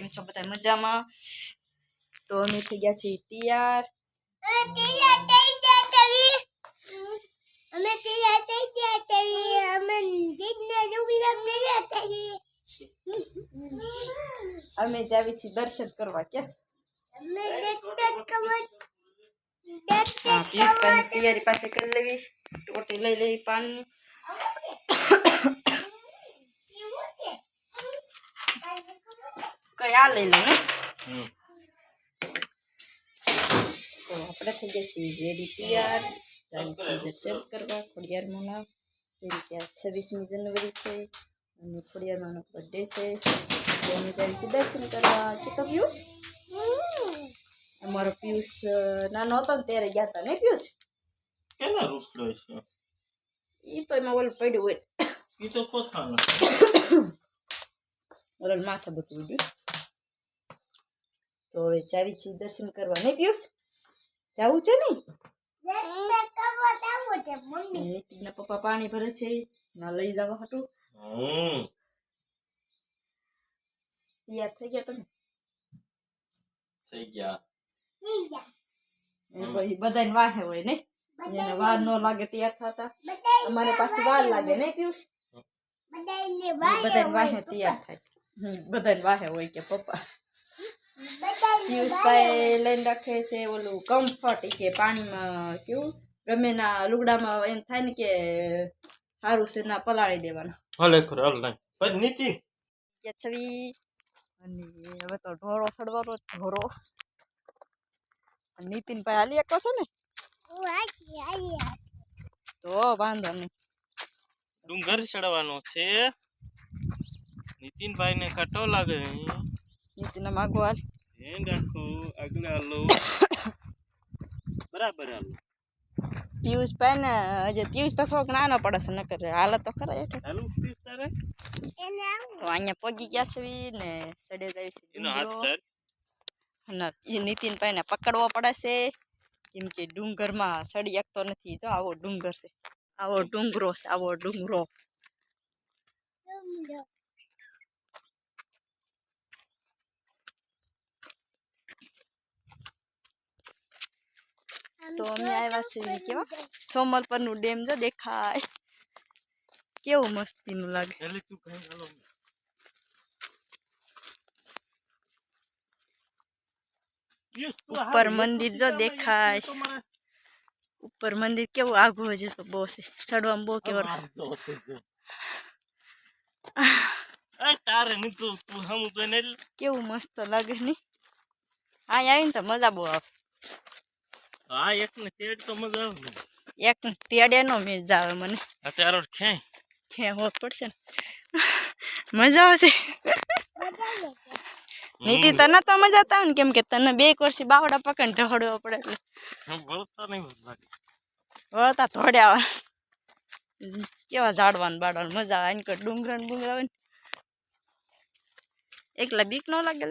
કેમ છો બધા મજામાં? તો અમે થઈ ગયા છીએ તૈયાર. અમે જાવી છીએ દર્શન કરવા. કે પિયુષભાઈની તૈયારી પાસે કરી લેવી. ટોટી લઈ લેવી પાણીની. કઈ આ લઈ લો ને. તો આપણે થઈ ગયા છીએ રેડી તૈયાર. દર્શન કરવા ખોડિયારમાં. કેમ કે 26મી જાન્યુઆરી છે અને ખોડિયારમાંનો બર્થડે છે. તો અમે જઈએ છીએ દર્શન કરવા. કે તો પિયુષ અમારો પિયુષ નાનો હતો ને ત્યારે ગયા હતા ને પિયુષ? કેના રૂસડો છે ઈ તો એમાં ઓલું પડ્યું હોય. ઈ તો કોથાનો ઓલું માથા બધું ઉડ્યું. તો હવે જાવી છીએ દર્શન કરવા ને પિયુષ? જાવું છે ને? નીતિનના પપ્પા પાણી ભરે છે ના લઈ જવા હતું. તૈયાર થઈ ગયા તમે? થઈ ગયા. પછી બધાને વાહે હોય ને, એને વાર ન લાગે તૈયાર થતા. અમારે પાસે વાર લાગે ને પિયુષ? બધાને વાહે તૈયાર થાય. બધાને વાહે હોય કે પપ્પા. પિયુષભાઈ લઈને રાખે છે ઓલું કમ્ફર્ટ કે પાણીમાં કેવું ગમે ના લુગડામાં એમ થાય ને કે સારું છે ના પલાળી દેવાના. હાલે ખરો હાલ નહીં પણ નીતિન કે છવી અને હવે તો ઢોરો સડવાનો ઢોરો. નીતિનભાઈ હાલી શકો છો ને? તો વાંધો નહીં. ડુંગર ચડવાનો છે. નીતિનભાઈ ને કાટો લાગે. નીતિન માગો હાલ. ધ્યાન રાખો આગળ હાલો. બરાબર હાલો. પિયુષભાઈ ને હજી પિયુષભાઈ થોડોક નાનો પડે છે ન કરે હાલ તો ખરા હેઠે. હાલો પ્લીઝ તારે તો અહીંયા પગી ગયા છે ને સડે જાય છે એનો હાથ સર અને એ નીતિનભાઈ ને પકડવો પડે છે કેમ કે ડુંગરમાં સડી શકતો નથી. તો આવો ડુંગર છે, આવો ડુંગરો છે, આવો ડુંગરો. તો અમે આવ્યા છીએ કેવા સોમલપર નું ડેમ જો દેખાય કેવું મસ્તી નું લાગે. એટલે તું કઈ હાલો. ઉપર મંદિર જો દેખાય. ઉપર મંદિર કેવું આઘું હશે તો બહુ છે ચડવામાં બહુ કેવો તારે નીચે તું હમ જોઈને કેવું મસ્ત લાગે ને. અહીંયા આવીને તો મજા બહુ આવે. હા એક ને તેડ તો મજા આવે. એક તેડે નો મેજ આવે મને. અત્યારે ખે હોત પડશે ને મજા આવશે. નીતિ તને તો મજા આવે ને કેમ કે તને 2 વર્ષથી બાવડા પકડ ઢહડવો પડે એટલે વળતા નહીં લાગે. વળતા થોડ્યા કેવા ઝાડવાનું બાડવાનું મજા આવે. એને ડુંગર ને ડુંગર આવે ને એકલા બીક ન લાગે.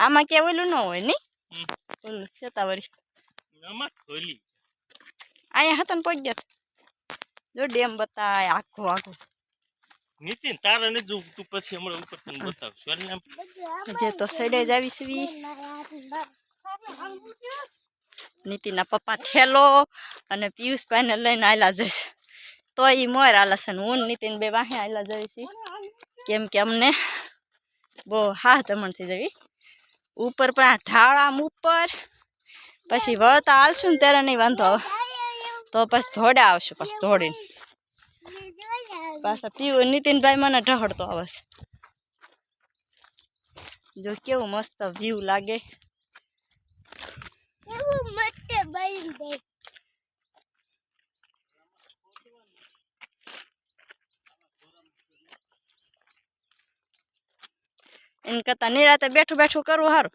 આમાં કે ઓલું ન હોય ને ઓલું શેતાવરી આમાં ખોલી અહીંયા હતા ને પગ ગયા જો ડેમ બતાય આખો આખો. નીતિન તારે ને જો તું પછી હમણાં ઉપર તને બતાવશું. જે તો સડે જ આવી છે. નીતિના પપ્પા થેલો અને પિયુષભાઈ ને લઈને આયલા જઈશ. તો એ મોર આલા છે ને હું નીતિન બે વાહે આયલા જઈશ કેમ કે અમને બહુ હા જમણ થઈ જવી ઉપર પણ આ ઢાળામ ઉપર પછી વળતા હાલશું ને ત્યારે નહીં વાંધો આવે. તો પછી ધોડા આવશું પાછું ધોડીને પાછા પીવું. નીતિનભાઈ મને ઢહડતો આવે છે. જો કેવું મસ્ત વ્યૂ લાગે. એને કરતા નિરાતે બેઠું બેઠું કરવું સારું.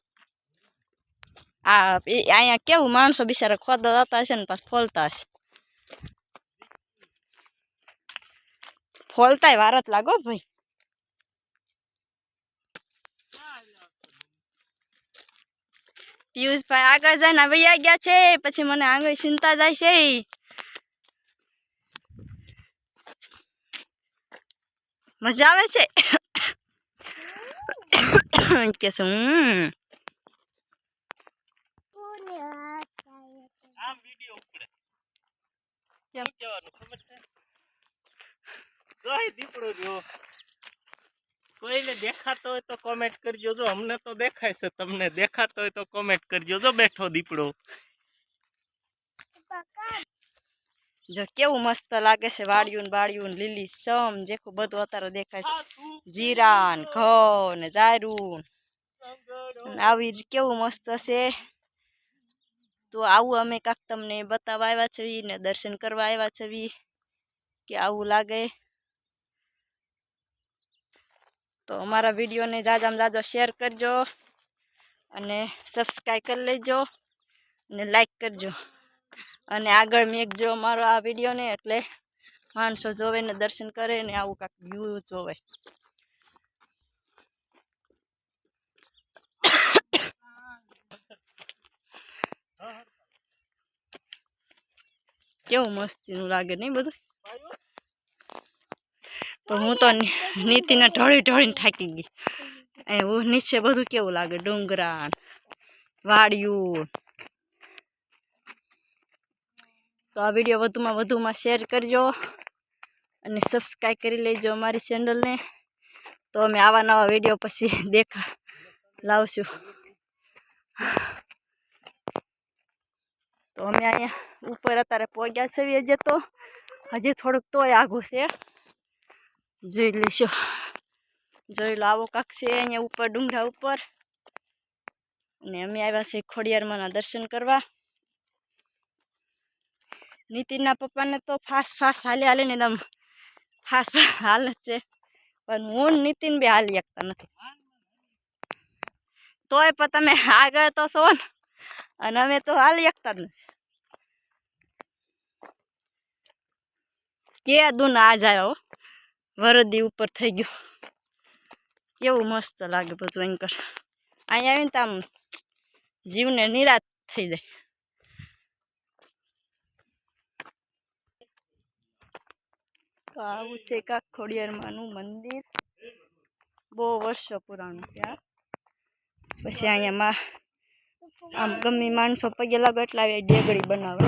આ અહીંયા કેવું માણસો બિચારા ખોદા જતા હશે ને પાછા ફોલતા હશે. ફોલતાય વાર જ લાગો ભાઈ. પિયુષભાઈ આગળ જઈને વૈયા ગયા છે પછી મને આગળ ચિંતા જાય છે. મજા આવે છે. કે છે આમ વિડિયો ઉપડે કેમ? શું કહેવાનું ખબર છે જોઈ દીપડો જો કોઈને દેખાતો હોય તો કોમેન્ટ કરજો જો અમને તો દેખાય છે તમને દેખાતો હોય તો કોમેન્ટ કરજો જો બેઠો દીપડો જો કેવું મસ્ત લાગે છે વાડિયું ને બાડિયું ને લીલી સમ જેખું બધું અત્યારે દેખાય છે જીરા ને ઘઉં ને જાયરું ને આવી કેવું મસ્ત છે તો આવું અમે કાંક તમને બતાવવા આવ્યા છે ને દર્શન કરવા આવ્યા છે કે આવું લાગે તો અમારા વિડીયોને જાજામાં જાજો શેર કરજો અને સબસ્ક્રાઈબ કરી લેજો અને લાઈક કરજો અને આગળ મેકજો અમારો આ વિડીયોને એટલે માણસો જોવે ને દર્શન કરે ને આવું કાંક વ્યૂ જોવે કેવું મસ્તીનું લાગે નહીં બધું પણ હું તો નીતિને ઢળી ઢળીને થાકી ગઈ હું નીચે બધું કેવું લાગે ડુંગરા વાડિયું તો આ વિડીયો વધુમાં શેર કરજો અને સબસ્ક્રાઈબ કરી લેજો અમારી ચેનલને તો અમે આવા નવા વિડીયો પછી લાવશું તો અમે અહીંયા ઉપર અત્યારે પહોંચ્યા છીએ હજી તો હજી થોડુંક તોય આઘું છે જોઈ લઈશું જોઈ લો આવો કાંક છે અહીંયા ઉપર ડુંગરા ઉપર અને અમે આવ્યા છીએ ખોડિયારમાંના દર્શન કરવા નીતિનના પપ્પાને તો ફાસ્ટ હાલે ને એકદમ ફાસ્ટ હાલે છે પણ હું નીતિન બી હાલી શકતા નથી તોય પણ તમે આગળ તો છો ને અને અમે તો હાલી શકતા જ નથી કે દૂન આ જાય વરદી ઉપર થઈ ગયું કેવું મસ્ત લાગે બધું અંકર અહીંયા આવીને તો આમ જીવને નિરાશ થઈ જાય તો આવું છે કાંક ખોડિયારમાંનું મંદિર બહુ વર્ષો પુરાણું છે આ પછી અહીંયા આમ ગમે માણસો પગે લાગો એટલે આવી ડેગડી બનાવે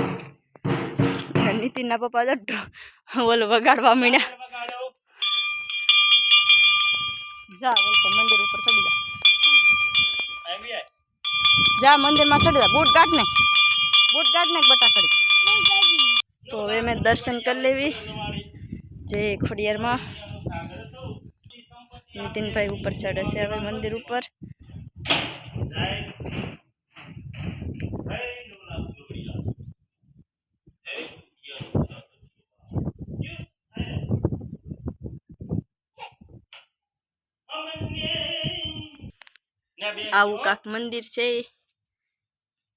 નીતિનના પપ્પા જટ્ટો ઓલું વગાડવા માંડ્યા જા બોલ તો મંદિર ઉપર ચડી જા મંદિરમાં ચડી જા બૂટ કાઢ ને બટા કરી તો હવે મેં દર્શન કરી લેવી જે ખોડિયારમાં નીતિનભાઈ ઉપર ચડે છે હવે મંદિર ઉપર આવું કાંક મંદિર છે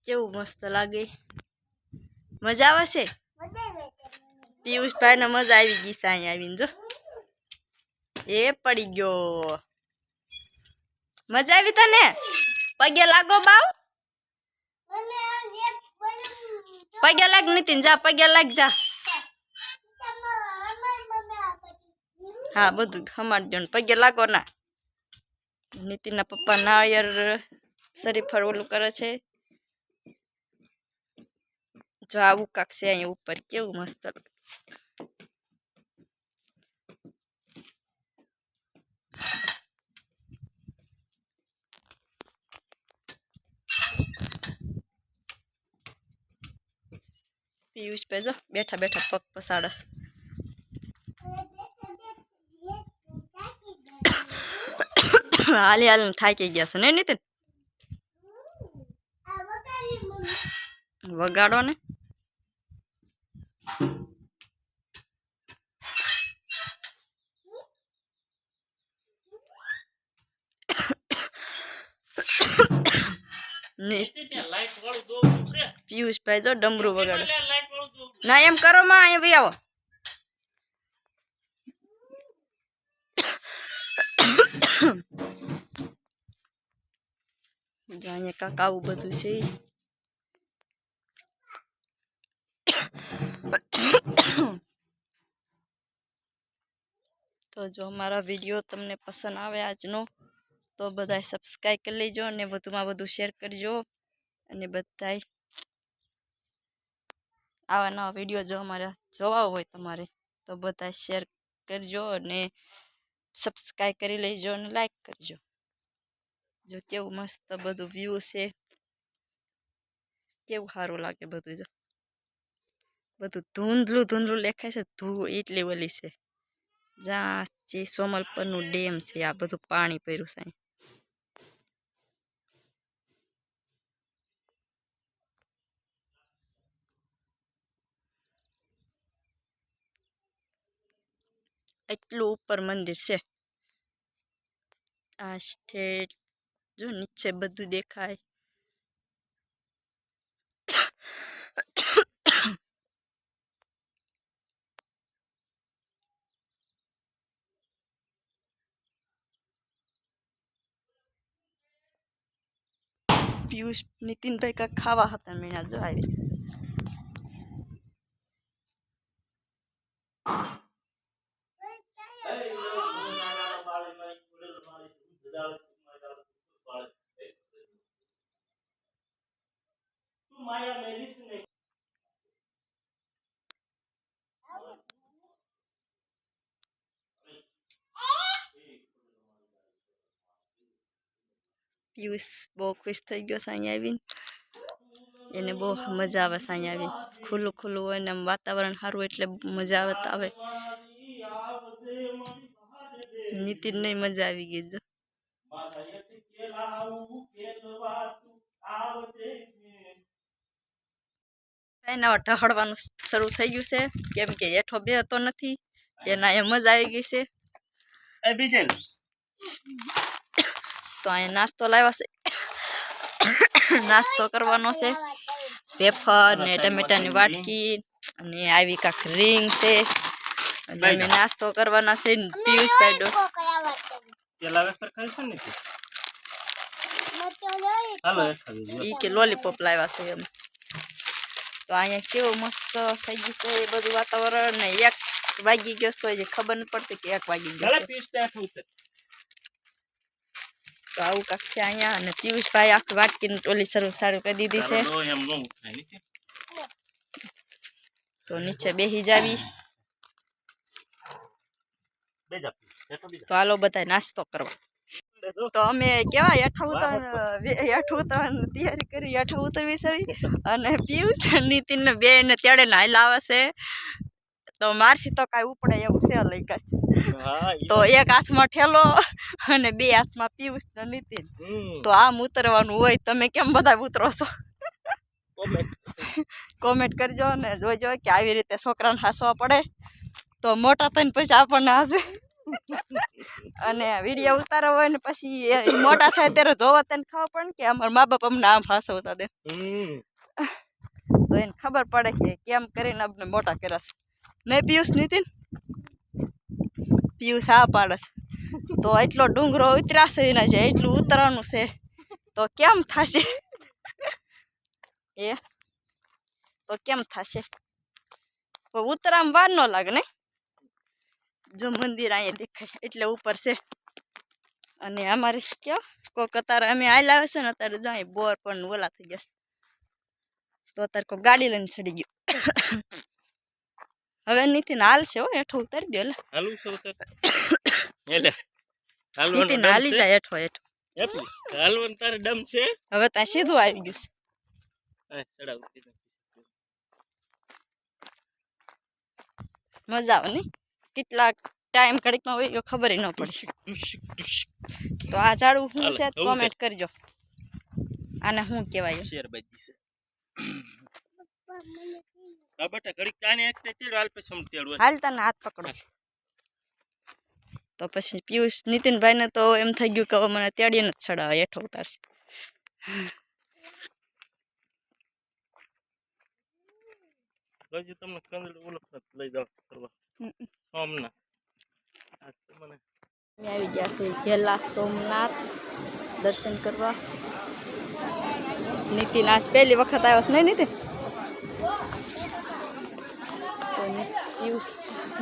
કેવું મસ્ત લાગે મજા આવે છે પિયુષભાઈ ને મજા આવી ગઈ છે અહીંયા આવીને જો એ પડી ગયો મજા આવી તને પગે લાગો બાવ પગે લાગ નીતિન જા પગે લાગ જા હા બધું સમાડજો ને પગે લાગો ના નીતિનના પપ્પા નાળિયેર શરીફળ ઓલું કરે છે જો આવું કાંક છે અહીંયા ઉપર કેવું મસ્ત પિયુષભાઈ જો બેઠા બેઠા પગ પસાડસ હાલી હાલીને થાકી ગયા છે ને નીતિન વગાડો ને પિયુષભાઈ જો ડમરું વગાડે ના એમ કરો માં અહીંયા ભાઈ આવો અહીંયા કાંક આવું બધું છે તો જો અમારા વિડીયો તમને પસંદ આવે આજનો તો બધાય સબસ્ક્રાઈબ કરી લેજો અને વધુમાં વધુ શેર કરજો અને બધાય આવા નવા વિડીયો જો અમારે જોવા હોય તમારે તો બધા શેર કરજો અને સબસ્ક્રાઈબ કરી લેજો અને લાઈક કરજો. જો કેવું મસ્ત બધું વ્યૂ છે, કેવું સારું લાગે બધું. જો બધું ધૂંધલું ધૂંધલું દેખાય છે, એટલી ઓલી છે જ્યાં જે સોમલપરનું ડેમ છે, આ બધું પાણી પડ્યું છે. એટલું ઉપર મંદિર છે. આ સ્ટેટ જો નીચે બધું દેખાય. પિયુષ નીતિનભાઈ કાંઈક ખાવા હતા મીણા જો આવી. પિયુષ બહુ ખુશ થઈ ગયો છે અહીંયા આવીને. એને બહુ મજા આવે છે અહીંયા આવીને. ખુલ્લું ખુલ્લું હોય ને વાતાવરણ સારું એટલે મજા આવે. નીતિન નહીં મજા આવી ગઈ. જો એને ઢહળવાનું શરૂ થઈ ગયું છે, કેમ કે હેઠો બે હતો નથી એના એ મજા આવી ગઈ છે. તો અહીંયા નાસ્તો લાવ્યા છે, નાસ્તો કરવાનો છે. વેફર ને ટમેટાની વાટકી અને આવી કાંક રીંગ છે અને અમે નાસ્તો કરવાના છે. પિયુષભાઈ ઈ કે લોલીપોપ લાવ્યા છે એમ. તો અહીંયા કેવું મસ્ત થઈ ગયું છે એ બધું વાતાવરણ ને 1 વાગી ગયો તો એ ખબર નથી પડતી કે 1 વાગી ગયો છે. તો આવું કાંક છે અહીંયા. અને પિયુષભાઈ આખી વાટકીની ટોલી સારું કરી દીધી છે. તો નીચે બેસી જાવી. તો હાલો બધા નાસ્તો કરવા. તો અમે કેવા હેઠા ઉતરવાની તૈયારી કરી, હેઠા ઉતરવી છે. અને પિયુષ નીતિન ને બે ને તેડે નાઈ લાવે છે. તો મારસી તો કાંઈ ઉપડે એવું છે લઈ કાંઈ. તો એક હાથમાં ઠેલો અને બે હાથમાં પિયુષ ને નીતિન. તો આમ ઉતરવાનું હોય. તમે કેમ બધા ઉતરો છો? કોમેન્ટ કરજો ને જોઈજો કે આવી રીતે છોકરાને હાંસવા પડે તો મોટા થઈને પછી આપણને હાંસવે. અને વિડીયો ઉતારો હોય ને પછી મોટા થાય ત્યારે જોવા તેને ખબર પડે કે અમારા મા બાપ અમને આમ હાંસવતા દે. તો એને ખબર પડે કે કેમ કરીને અમને મોટા કર્યા છે. નહીં પિયુષ નીતિન? પિયુષ આ પાડે છે. તો એટલો ડુંગરો ઉતરાશે એના છે, એટલું ઉતરવાનું છે. તો કેમ થશે? તો કેમ થશે? ઉતરામાં વાર ન લાગે ને. જો મંદિર અહીંયા દેખાય એટલે ઉપર છે. અને અમારે કેવો કોક અત્યારે અમે હાલ આવે છે ને અત્યારે જાય બોર પણ ઓલા થઈ જશે. તો અત્યારે કોઈ ગાડી લઈને ચડી ગયું. હવે નીતિન હાલ છે હો, હેઠો ઉતારી દો. નીતિન હાલી જાય હેઠો. હવે ત્યાં સીધું આવી ગયું છે. મજા આવે ને. કેટલા ટાઈમ ઘડીકમાં હોય ખબર ન પડે. તો આ ઝાડું શું છે કોમેન્ટ કરજો. આને શું કહેવાય? શેરબાજી છે. આ બટા ઘડીક કાને એકને તેડો હાલ પછી હમ તેડો. હાલ તને હાથ પકડો. તો પછી પિયુષ નીતિનભાઈ ને તો એમ થઈ ગયું કે મને તેડીને જ ચડાવે, હેઠો ઉતારશે. તમને કંદડ ઓળખ લઈ જાવ કરવા સોમનાથ. આવી ગયા છે ઘેલા સોમનાથ દર્શન કરવા. નીતિન આજ પહેલી વખત આવ્યો છે નહીં નીતિન? પિયુષ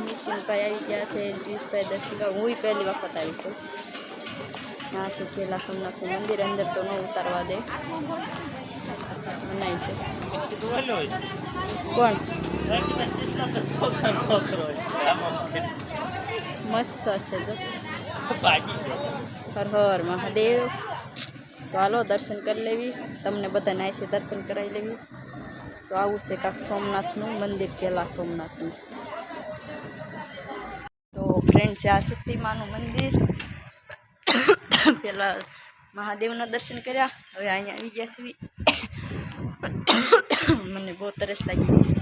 નીતિનભાઈ આવી ગયા છે. પિયુષભાઈ દર્શન કરવા હું પહેલી વખત આવી છું. આ છે કેલા સોમનાથનું મંદિર. અંદર તો ન ઉતારવા દે, મનાય છે. કીધું ઓલો હોય છે. કોણ? છોકરો હોય છે. આમાં મસ્ત છે જો. ભાગી ગયો. હર હર મહાદેવ. તો હાલો દર્શન કરી લેવી, તમને બધાને આવીશે દર્શન કરાવી લેવી. તો આવું છે કાંક સોમનાથનું મંદિર, કેલા સોમનાથનું. તો ફ્રેન્ડ છે આ ચિત્તીમાનું મંદિર. પેલા મહાદેવના દર્શન કર્યા, હવે અહીંયા આવી ગયા છે. મને બહુ તરસ લાગી છે.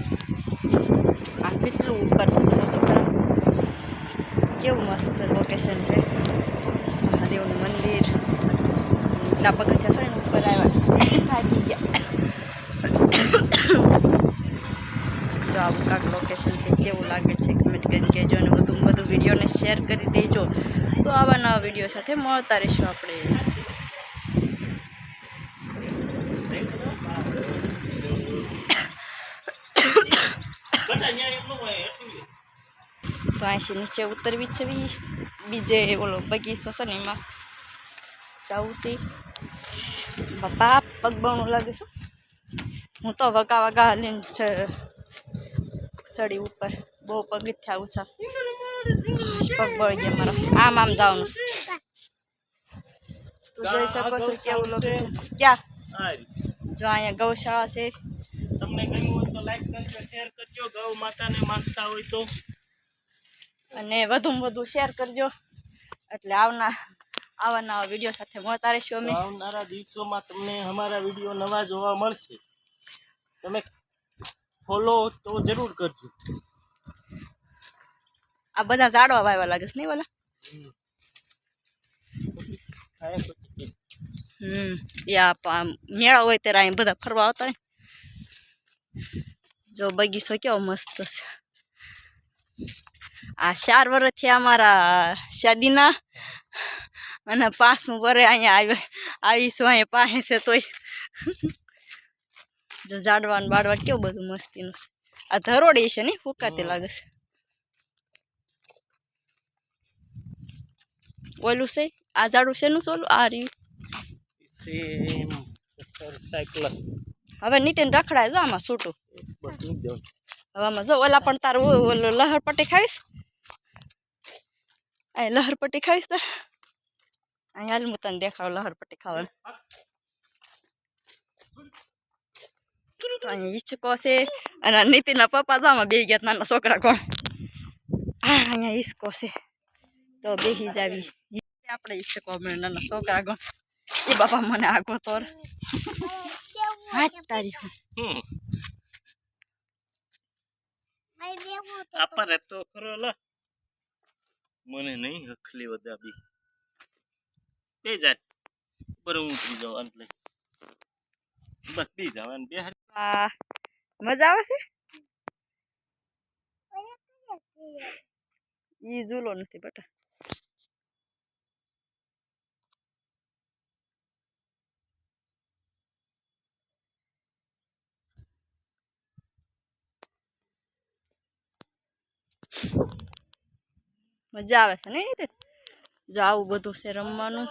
આ કેટલું ઉપર છે જો તો ખરા, કેવું મસ્ત લોકેશન છે મહાદેવનું મંદિર. એટલા પગથિયા છે ને ઉપર આવ્યા, થાકી ગયા. જો આવું કાંક લોકેશન છે, કેવું લાગે છે કમેન્ટ કરી કહેજો, અને બધું વિડીયોને શેર કરી દેજો. તો આવા નવા વિડીયો સાથે મળતા રહીશું આપણે. તો અહીંથી નીચે ઉતરવી છે, બીજે ઓલો બગીચો છે ને એમાં જવું છે. બાપા પગ બણું લાગે છે. હું તો વગા લઈને ચડી ઉપર, બહુ પગથિયા ઊંચા, પગ બળી ગયા મારા. આમ જવાનું છે. તો જોઈ શકો છો કેવું લોકેશન. ક્યાં? જો અહીંયા ગૌશાળા છે. તમને ગમ્યું હોય તો લાઈક કરજો, શેર કરજો. ગૌ માતાને માનતા હોય તો, અને વધુમાં વધુ શેર કરજો, એટલે આવા નવા વિડીયો સાથે મળતા રહીશું અમે. આવનારા દિવસોમાં તમને અમારા વિડીયો નવા જોવા મળશે. તમે ફોલો તો જરૂર કરજો. આ બધા ઝાડવા વાવ્યા લાગે છે નહીં ઓલા? મેળા હોય ત્યારે અહીં બધા ફરવા આવતા હોય. જો બગીચો કેવો મસ્ત છે. આ 4 વર્ષથી અમારા શાદીના, અને 5મું વર્ષે અહીંયા આવીશું. અહીંયા પાસે છે તોય જો ઝાડવાન બાડવાડ કેવું બધું મસ્તીનું. આ ધરોડી છે ને, ફૂકાતી લાગે છે. ઓલું છે આ ઝાડું છે નું સોલું આ રહ્યું. હવે નીતિન રખડાય જો આમાં છૂટું. હવે આમાં જો ઓલા પણ તારું ઓલો લહરપટ્ટી ખાવીશ. અહીં લહરપટ્ટી ખાવીશ તાર. અહીં હાલ હું તને દેખાવ લહરપટ્ટી ખાવાનું. તો અહીંયા હિંચકો છે, અને નીતિનના પપ્પા જામાં બે ગયા નાના છોકરા કોણ. અહીંયા હિંચકો છે તો બેસી જાવી. આપણે હિંચકો નાના છોકરા કોણ. એ બાપા મને આગો તોર હાથ તારી. આપરે તો ખરો લા, મને નહીં હખલી વધાબી. બે જાય પર હું ઉતરી જાવ એટલે બસ બે જાવ અને બે. મજા આવે છે. ઈ ઝૂલો નથી બટા. મજા આવે છે ને. જો આવું બધું છે રમવાનું.